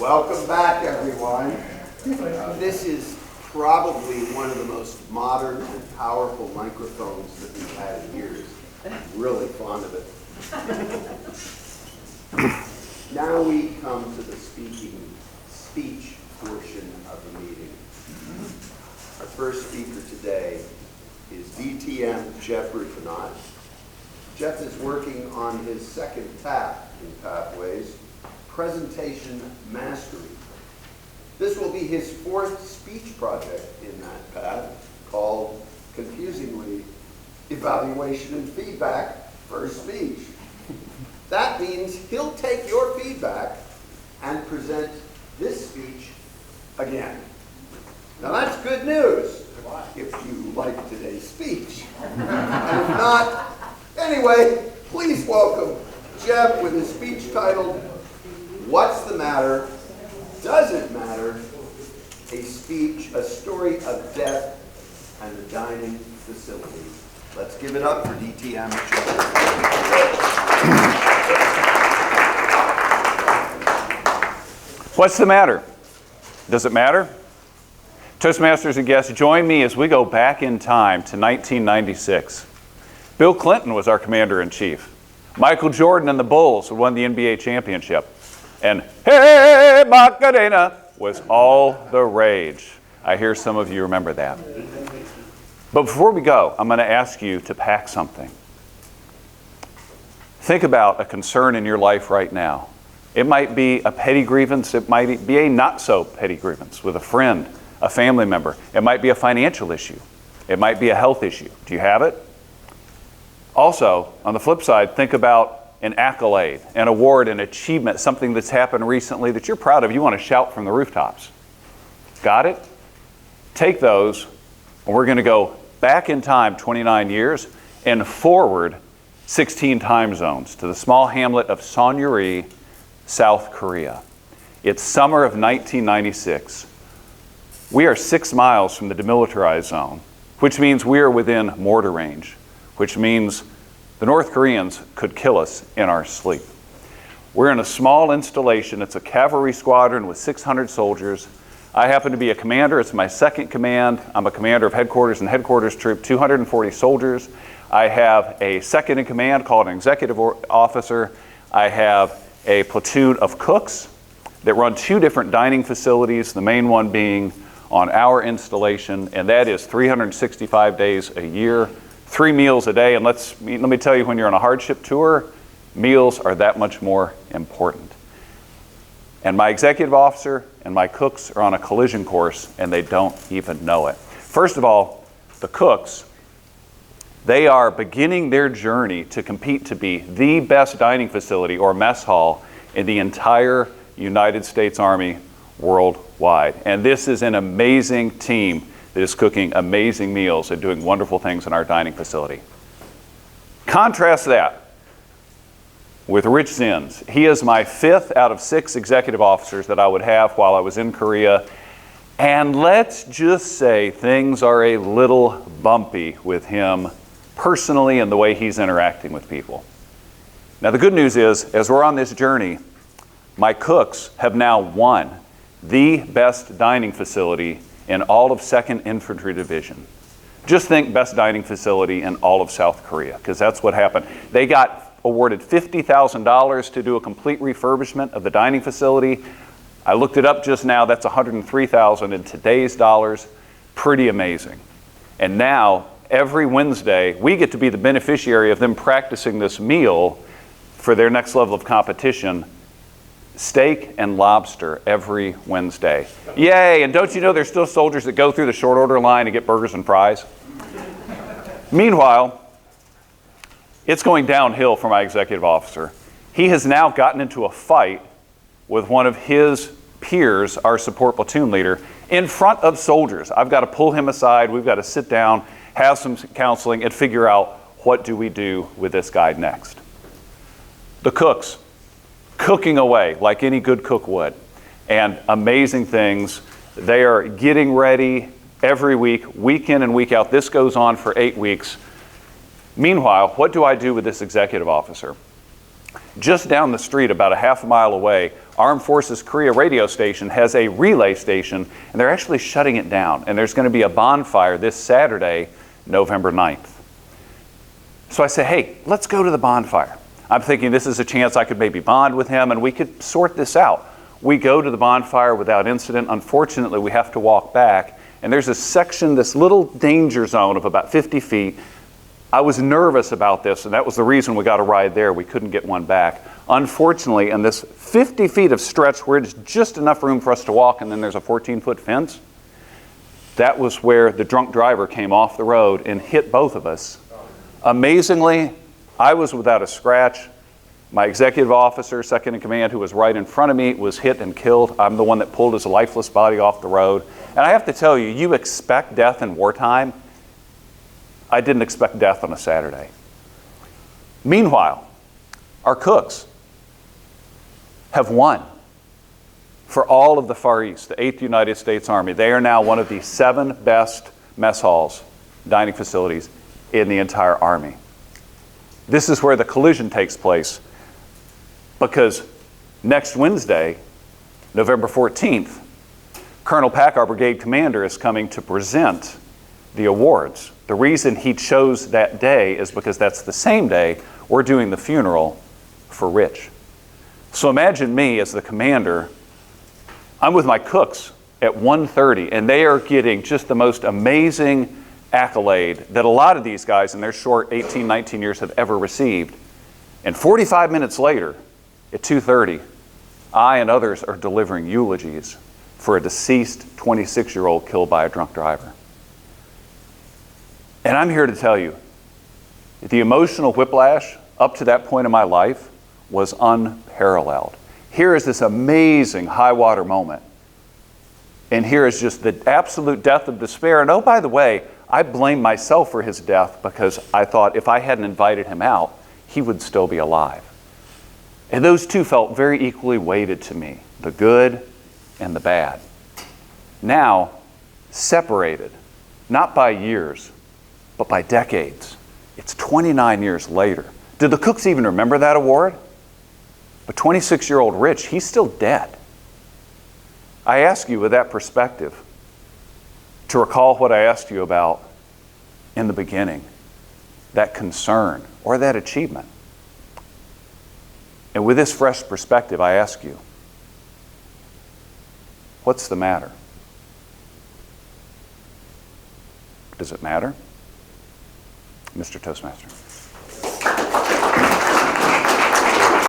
Welcome back, everyone. This is probably one of the most modern and powerful microphones that we've had in years. I'm really fond of it. Now we come to the speech portion of the meeting. Our first speaker today is DTM Jeff Rufenacht. Jeff is working on his second path in Pathways, Presentation Mastery. This will be his fourth speech project in that path, called, confusingly, Evaluation and Feedback for Speech. That means he'll take your feedback and present this speech again. Now that's good news if you like today's speech. And if not, anyway, please welcome Jeff with his speech titled, What's the Matter? Does it matter? A speech, a story of death and a dining facility. Let's give it up for DTM. What's the matter? Does it matter? Toastmasters and guests, join me as we go back in time to 1996. Bill Clinton was our commander-in-chief. Michael Jordan and the Bulls won the NBA championship. And Hey Macarena was all the rage. I hear some of you remember that. But before we go, I'm going to ask you to pack something. Think about a concern in your life right now. It might be a petty grievance. It might be a not so petty grievance with a friend, a family member. It might be a financial issue. It might be a health issue. Do you have it? Also, on the flip side, think about an accolade, an award, an achievement, something that's happened recently that you're proud of, you want to shout from the rooftops. Got it? Take those, and we're going to go back in time 29 years and forward 16 time zones to the small hamlet of Seonuri, South Korea. It's summer of 1996. We are 6 miles from the demilitarized zone, which means we are within mortar range, which means the North Koreans could kill us in our sleep. We're in a small installation. It's a cavalry squadron with 600 soldiers. I happen to be a commander. It's my second command. I'm a commander of headquarters and headquarters troop, 240 soldiers. I have a second in command called an executive officer. I have a platoon of cooks that run 2 different dining facilities, the main one being on our installation, and that is 365 days a year. 3 meals a day, and let me tell you, when you're on a hardship tour, meals are that much more important. And my executive officer and my cooks are on a collision course, and they don't even know it. First of all, the cooks, they are beginning their journey to compete to be the best dining facility or mess hall in the entire United States Army worldwide. And this is an amazing team that is cooking amazing meals and doing wonderful things in our dining facility. Contrast that with Rich Zins. He is my 5th out of 6 executive officers that I would have while I was in Korea. And let's just say things are a little bumpy with him personally and the way he's interacting with people. Now the good news is, as we're on this journey, my cooks have now won the best dining facility in all of 2nd Infantry Division. Just think best dining facility in all of South Korea, because that's what happened. They got awarded $50,000 to do a complete refurbishment of the dining facility. I looked it up just now, that's $103,000 in today's dollars. Pretty amazing. And now, every Wednesday, we get to be the beneficiary of them practicing this meal for their next level of competition. Steak and lobster every Wednesday. Yay, and don't you know there's still soldiers that go through the short order line to get burgers and fries? Meanwhile, it's going downhill for my executive officer. He has now gotten into a fight with one of his peers, our support platoon leader, in front of soldiers. I've got to pull him aside. We've got to sit down, have some counseling, and figure out what do we do with this guy next. The cooks, cooking away like any good cook would, and amazing things. They are getting ready every week, week in and week out. This goes on for 8 weeks. Meanwhile, what do I do with this executive officer? Just down the street, about a half a mile away, Armed Forces Korea radio station has a relay station, and they're actually shutting it down. And there's going to be a bonfire this Saturday, November 9th. So I say, hey, let's go to the bonfire. I'm thinking this is a chance I could maybe bond with him and we could sort this out. We go to the bonfire without incident. Unfortunately, we have to walk back. And there's a section, this little danger zone of about 50 feet. I was nervous about this, and that was the reason we got a ride there. We couldn't get one back. Unfortunately, in this 50 feet of stretch where it's just enough room for us to walk and then there's a 14-foot fence, that was where the drunk driver came off the road and hit both of us. Amazingly, I was without a scratch. My executive officer, second in command, who was right in front of me, was hit and killed. I'm the one that pulled his lifeless body off the road. And I have to tell you, you expect death in wartime. I didn't expect death on a Saturday. Meanwhile, our cooks have won for all of the Far East, the 8th United States Army. They are now one of the 7 best mess halls, dining facilities in the entire Army. This is where the collision takes place, because next Wednesday, November 14th, Colonel Pack, our brigade commander, is coming to present the awards. The reason he chose that day is because that's the same day we're doing the funeral for Rich. So imagine me as the commander. I'm with my cooks at 1:30, and they are getting just the most amazing accolade that a lot of these guys in their short 18, 19 years have ever received. And 45 minutes later, at 2:30, I and others are delivering eulogies for a deceased 26-year-old killed by a drunk driver. And I'm here to tell you, the emotional whiplash up to that point in my life was unparalleled. Here is this amazing high water moment. And here is just the absolute death of despair. And oh, by the way, I blame myself for his death because I thought if I hadn't invited him out, he would still be alive. And those two felt very equally weighted to me, the good and the bad. Now, separated, not by years, but by decades. It's 29 years later. Did the cooks even remember that award? But 26-year-old Rich, he's still dead. I ask you with that perspective to recall what I asked you about in the beginning, that concern or that achievement. And with this fresh perspective, I ask you, what's the matter? Does it matter? Mr. Toastmaster.